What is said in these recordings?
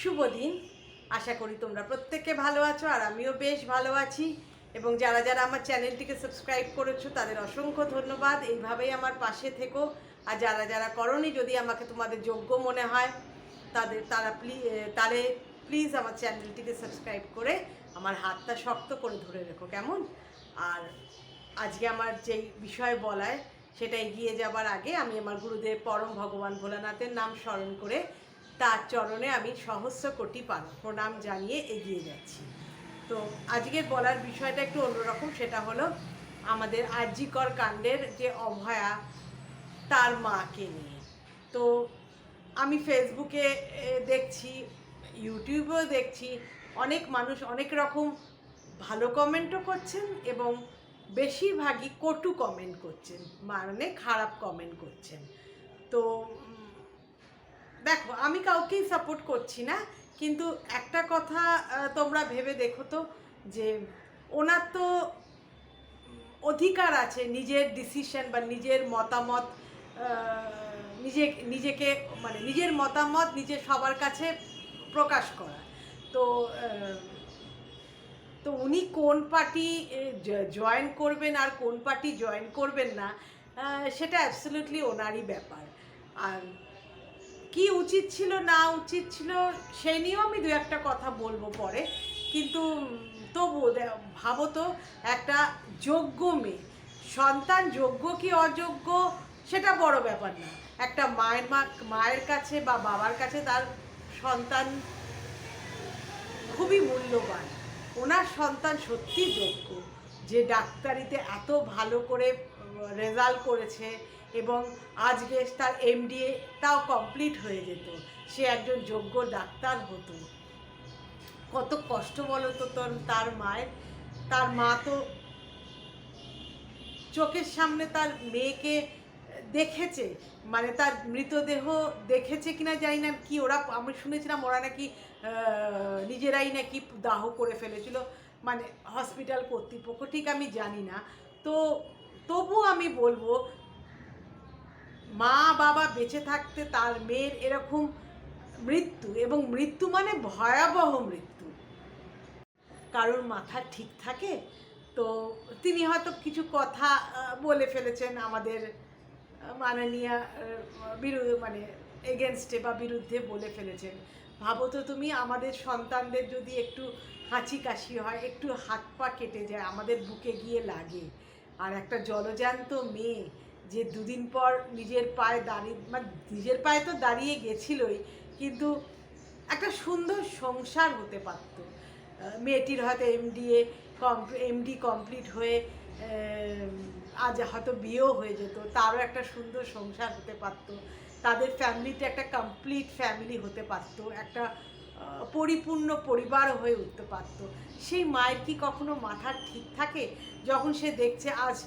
শুভ দিন। আশা করি তোমরা প্রত্যেকে ভালো আছো আর আমিও বেশ ভালো আছি। এবং যারা যারা আমার চ্যানেলটিকে সাবস্ক্রাইব করেছো তাদের অসংখ্য ধন্যবাদ। এইভাবেই আমার পাশে থেকো। আর যারা যারা করোনি, যদি আমাকে তোমাদের যোগ্য মনে হয় তাহলে প্লিজ আমার চ্যানেলটিকে সাবস্ক্রাইব করে আমার হাতটা শক্ত করে ধরে রেখো, কেমন? আর আজকে আমার যেই বিষয় বলায় সেটা এগিয়ে যাবার আগে আমি আমার গুরুদেব পরম ভগবান ভোলানাথের নাম স্মরণ করে তার চরণে আমি সহস্র কোটি প্রণাম জানিয়ে এগিয়ে যাচ্ছি। তো আজকের বলার বিষয়টা একটু অন্যরকম। সেটা হলো আমাদের আর.জি. কর কাণ্ডের যে অভয়া, তার মাকে নিয়ে। তো আমি ফেসবুকে দেখছি, ইউটিউবেও দেখছি, অনেক মানুষ অনেক রকম ভালো কমেন্টও করছেন এবং বেশিরভাগই কটু কমেন্ট করছেন, মানে খারাপ কমেন্ট করছেন। তো দেখো, আমি কাউকেই সাপোর্ট করছি না, কিন্তু একটা কথা তোমরা ভেবে দেখো তো, যে ওনার তো অধিকার আছে নিজের ডিসিশন বা নিজের মতামত, নিজেকে মানে নিজের মতামত নিজে সবার কাছে প্রকাশ করা। তো তো উনি কোন পার্টি জয়েন করবেন আর কোন পার্টি জয়েন করবেন না, সেটা অ্যাবসলিউটলি ওনারই ব্যাপার। আর কি উচিত ছিল না উচিত ছিল সেই নিয়েও আমি দু একটা কথা বলবো পরে। কিন্তু তবুও ভাবো তো, একটা যোগ্য মেয়ে, সন্তান যোগ্য কি অযোগ্য সেটা বড় ব্যাপার না। একটা মায়ের কাছে বা বাবার কাছে তার সন্তান খুবই মূল্যবান। ওনার সন্তান সত্যি যোগ্য, যে ডাক্তারিতে এত ভালো করে রেজাল্ট করেছে এবং আজকে তার এমডিএটাও কমপ্লিট হয়ে যেত, সে একজন যোগ্য ডাক্তার হতো। কত কষ্ট বলো তো তার মায়ের। তার মা তো চোখের সামনে তার মেয়েকে দেখেছে, মানে তার মৃতদেহ দেখেছে কিনা জানি না, কি ওরা, আমি শুনেছিলাম ওরা নাকি নিজেরাই নাকি দাহ করে ফেলেছিল, মানে হসপিটাল কর্তৃপক্ষ, ঠিক আমি জানি না। তো তবু আমি বলবো, মা বাবা বেঁচে থাকতে তার মেয়ের এরকম মৃত্যু, এবং মৃত্যু মানে ভয়াবহ মৃত্যু, কারোর মাথা ঠিক থাকে? তো তিনি হয়তো কিছু কথা বলে ফেলেছেন আমাদের মাননীয়া মানে এগেনস্টে বা বিরুদ্ধে বলে ফেলেছেন। ভাবো তো তুমি, আমাদের সন্তানদের যদি একটু হাঁচি কাশি হয়, একটু হাত পা কেটে যায়, আমাদের বুকে গিয়ে লাগে। আর একটা জলজান্ত মেয়ে যে দুদিন পর নিজের পায়ে দাঁড়িয়ে, মানে নিজের পায়ে তো দাঁড়িয়ে গেছিলই, কিন্তু একটা সুন্দর সংসার হতে পারত। মেয়েটির হয়তো এমডি কমপ্লিট হয়ে আজ হয়তো বিয়েও হয়ে যেত, তারও একটা সুন্দর সংসার হতে পারত, তাদের ফ্যামিলিতে একটা কমপ্লিট ফ্যামিলি হতে পারত, একটা পরিপূর্ণ পরিবার হয়ে উঠতে পারত। সেই মায়ের কি কখনো মাথার ঠিক থাকে, যখন সে দেখছে আজ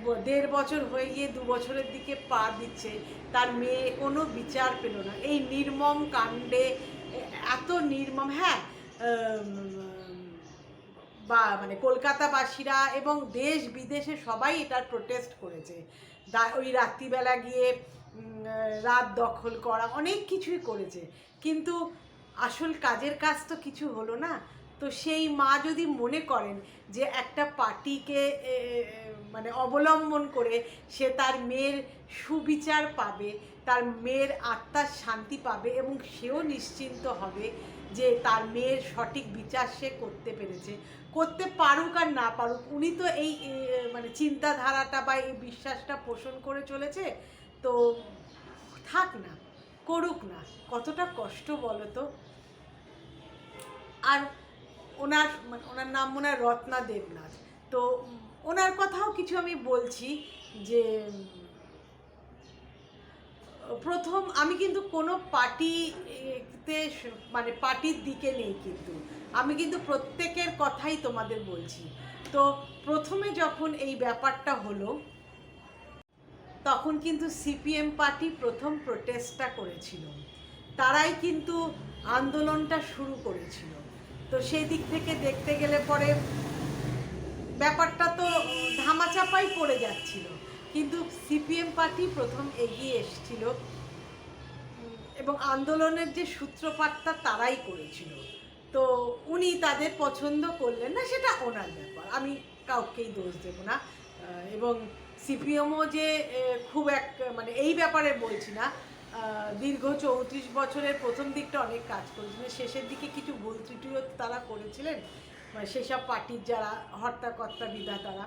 1.5 বছর হয়ে গিয়ে 2 বছরের দিকে পা দিচ্ছে, তার মেয়ে কোনো বিচার পেল না এই নির্মম কাণ্ডে? এত নির্মম, হ্যাঁ, বা মানে কলকাতাবাসীরা এবং দেশ বিদেশে সবাই এটার প্রোটেস্ট করেছে। ওই রাত্রিবেলা গিয়ে রাত দখল করা, অনেক কিছুই করেছে, কিন্তু আসল কাজের কাজ তো কিছু হলো না। তো সেই মা যদি মনে করেন যে একটা পার্টিকে মানে অবলম্বন করে সে তার মেয়ের সুবিচার পাবে, তার মেয়ের আত্মার শান্তি পাবে এবং সেও নিশ্চিন্ত হবে যে তার মেয়ের সঠিক বিচার সে করতে পেরেছে, করতে পারুক আর না পারুক, উনি তো এই মানে চিন্তাধারাটা বা এই বিশ্বাসটা পোষণ করে চলেছে, তো থাক না, করুক না, কতটা কষ্ট বলো তো। আর ওনার নাম মনে হয় রত্না দেবনাথ। তো ওনার কথাও কিছু আমি বলছি, যে প্রথম আমি কিন্তু কোনো পার্টিতে মানে পার্টির দিকে নেই, কিন্তু আমি কিন্তু প্রত্যেকের কথাই তোমাদের বলছি। তো প্রথমে যখন এই ব্যাপারটা হলো, তখন কিন্তু সিপিএম পার্টি প্রথম প্রোটেস্টটা করেছিল, তারাই কিন্তু আন্দোলনটা শুরু করেছিল। তো সেই দিক থেকে দেখতে গেলে পরে ব্যাপারটা তো ধামাচাপাই পড়ে যাচ্ছিল, কিন্তু সিপিএম পার্টি প্রথম এগিয়ে এসেছিল এবং আন্দোলনের যে সূত্রপাতটা তারাই করেছিল। তো উনি তাদের পছন্দ করলেন না, সেটা ওনার ব্যাপার, আমি কাউকেই দোষ দেব না। এবং সিপিএমও যে খুব এক মানে এই ব্যাপারে বলছি না, দীর্ঘ 34 বছরের প্রথম দিকটা অনেক কাজ করেছিলেন, শেষের দিকে কিছু ভুল ত্রুটিও তারা করেছিলেন, মানে সেসব পার্টির যারা হর্তাকর্তা বিধাতারা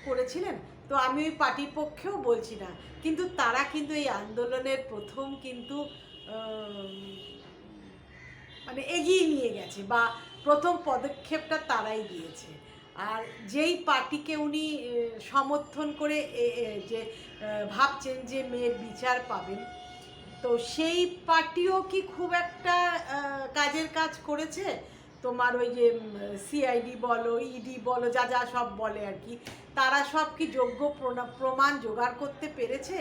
করেছিলেন। তো আমি ওই পার্টির পক্ষেও বলছি না, কিন্তু তারা কিন্তু এই আন্দোলনের প্রথম কিন্তু মানে এগিয়ে নিয়ে গেছে, বা প্রথম পদক্ষেপটা তারাই দিয়েছে। আর যেই পার্টিকে উনি সমর্থন করে যে ভাবছেন যে মেয়ের বিচার পাবেন, তো সেই পার্টিও কি খুব একটা কাজের কাজ করেছে? তোমার ওই যে সিআইডি বলো, ইডি বলো, যা যা সব বলে আর কি, তারা সব কি যোগ্য প্রমাণ জোগাড় করতে পেরেছে?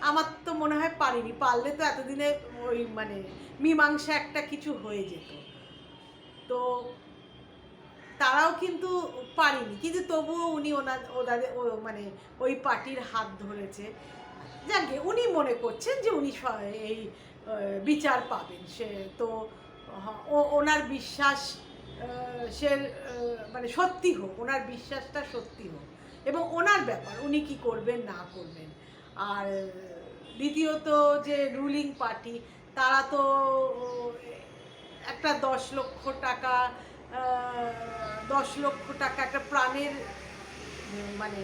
আমার তো মনে হয় পারেনি। পারলে তো এতদিনে ওই মানে মীমাংসা একটা কিছু হয়ে যেত। তো তারাও কিন্তু পারেনি, কিন্তু তবুও উনি ওনাদের মানে ওই পার্টির হাত ধরেছে। যাকে উনি মনে করছেন যে উনি এই বিচার পাবেন, সে তো ওনার বিশ্বাস সে মানে সত্যি হোক, ওনার বিশ্বাসটা সত্যি হোক, এবং ওনার ব্যাপার উনি কি করবেন না করবেন। আর দ্বিতীয়ত যে রুলিং পার্টি, তারা তো একটা 10 লক্ষ টাকা 10 লক্ষ টাকা একটা প্রাণের মানে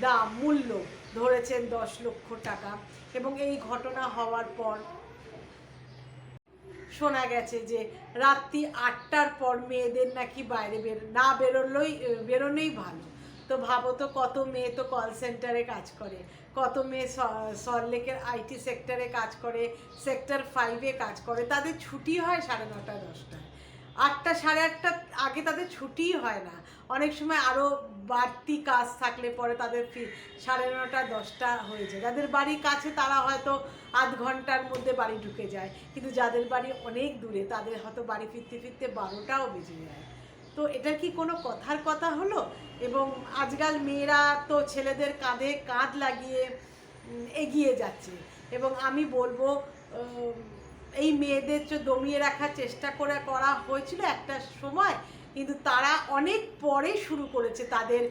দাম মূল্য ধরেছেন, 10 লক্ষ টাকা। এবং এই ঘটনা হওয়ার পর শোনা গেছে যে রাত্রি 8টার পর মেয়েদের নাকি বাইরে বেরোনোই ভালো। তো ভাবো তো, কত মেয়ে তো কল সেন্টারে কাজ করে, কত মেয়ে সল্টলেকের আইটি সেক্টরে কাজ করে, সেক্টর 5-এ কাজ করে, তাদের ছুটি হয় 9:30 10টায়। 8টা 8:30 আগে তাদের ছুটিই হয় না। অনেক সময় আরও বাড়তি কাজ থাকলে পরে তাদের 9:30 10টা হয়ে যায়। যাদের বাড়ি কাছে তারা হয়তো আধ ঘন্টার মধ্যে বাড়ি ঢুকে যায়, কিন্তু যাদের বাড়ি অনেক দূরে তাদের হয়তো বাড়ি ফিরতে ফিরতে 12টাও বেজে যায়। তো এটা কি কোনো কথার কথা হলো? এবং আজকাল মেয়েরা তো ছেলেদের কাঁধে কাঁধ লাগিয়ে এগিয়ে যাচ্ছে, এবং আমি বলবো এই মেয়েদের দমিয়ে রাখার চেষ্টা করা হয়েছিল একটা সময়, কিন্তু তারা অনেক পরে শুরু করেছে তাদের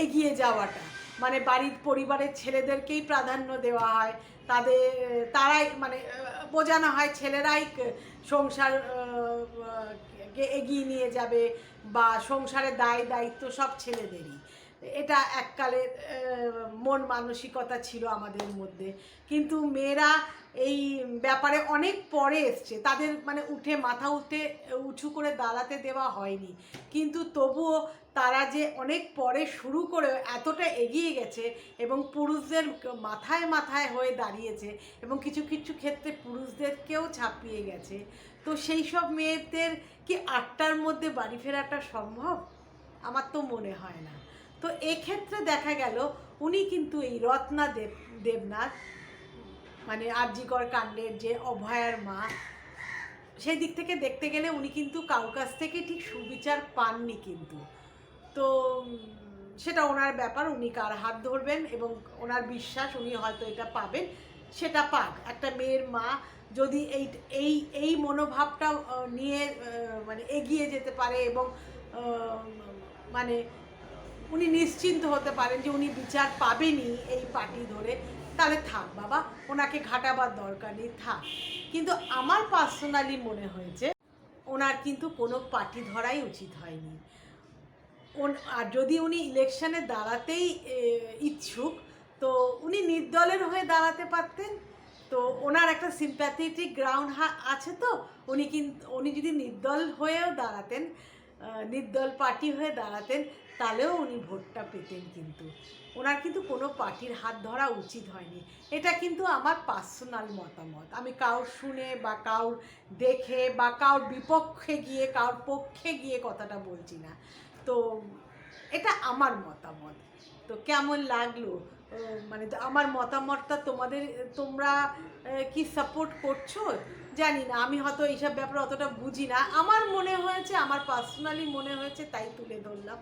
এগিয়ে যাওয়াটা। মানে বাড়ির পরিবারের ছেলেদেরকেই প্রাধান্য দেওয়া হয়, তারাই মানে বোঝানো হয় ছেলেরাই সংসার এগিয়ে নিয়ে যাবে, বা সংসারের দায়িত্ব সব ছেলেদেরই। এটা এককালের মন মানসিকতা ছিল আমাদের মধ্যে, কিন্তু মেয়েরা এই ব্যাপারে অনেক পরে এসছে, তাদের মানে মাথা উঁচু করে দাঁড়াতে দেওয়া হয়নি। কিন্তু তবুও তারা যে অনেক পরে শুরু করে এতটা এগিয়ে গেছে, এবং পুরুষদের মাথায় মাথায় হয়ে দাঁড়িয়েছে, এবং কিছু কিছু ক্ষেত্রে পুরুষদেরকেও ছাপিয়ে গেছে। তো সেই সব মেয়েদের কি 8টার মধ্যে বাড়ি ফেরাটা সম্ভব? আমার তো মনে হয় না। তো এক্ষেত্রে দেখা গেল উনি কিন্তু এই রত্না দেবনাথ মানে আরজিকর কাণ্ডের যে অভয়ার মা, সেই দিক থেকে দেখতে গেলে উনি কিন্তু কারোর কাছ থেকে ঠিক সুবিচার পাননি কিন্তু। তো সেটা ওনার ব্যাপার, উনি কার হাত ধরবেন, এবং ওনার বিশ্বাস উনি হয়তো এটা পাবেন, সেটা পাক। একটা মেয়ের মা যদি এই মনোভাবটা নিয়ে মানে এগিয়ে যেতে পারে, এবং মানে উনি নিশ্চিন্ত হতে পারেন যে উনি বিচার পাবেনই এই পার্টি ধরে, তাহলে থাক বাবা, ওনাকে ঘাটাবার দরকার নেই, থাক। কিন্তু আমার পার্সোনালি মনে হয়েছে ওনার কিন্তু কোনো পার্টি ধরাই উচিত হয়নি। আর যদি উনি ইলেকশনে দাঁড়াতেই ইচ্ছুক, তো উনি নির্দলের হয়ে দাঁড়াতে পারতেন। তো ওনার একটা সিম্প্যাথেটিক গ্রাউন্ড আছে, তো উনি যদি নির্দল হয়েও দাঁড়াতেন, নির্দল পার্টি হয়ে দাঁড়াতেন, তাহলেও উনি ভোটটা পেতেন। কিন্তু ওনার কিন্তু কোনো পার্টির হাত ধরা উচিত হয়নি, এটা কিন্তু আমার পার্সোনাল মতামত। আমি কারোর শুনে বা কারোর দেখে বা কারোর বিপক্ষে গিয়ে কারোর পক্ষে গিয়ে কথাটা বলছি না। তো এটা আমার মতামত। তো কেমন লাগলো মানে আমার মতামতটা তোমরা কি সাপোর্ট করছো জানি না, আমি হয়তো এইসব ব্যাপারে অতটা বুঝি না। আমার মনে হয়েছে, আমার পার্সোনালি মনে হয়েছে, তাই তুলে ধরলাম।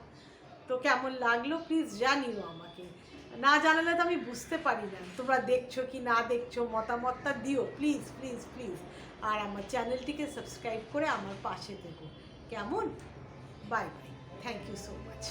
তো কেমন লাগলো প্লিজ জানিও আমাকে। না জানালে তো আমি বুঝতে পারি না তোমরা দেখছো কি না দেখছো, মতামতটা দিও প্লিজ প্লিজ প্লিজ। আর আমার চ্যানেলটিকে সাবস্ক্রাইব করে আমার পাশে থেকো, কেমন? Bye bye, thank you so much.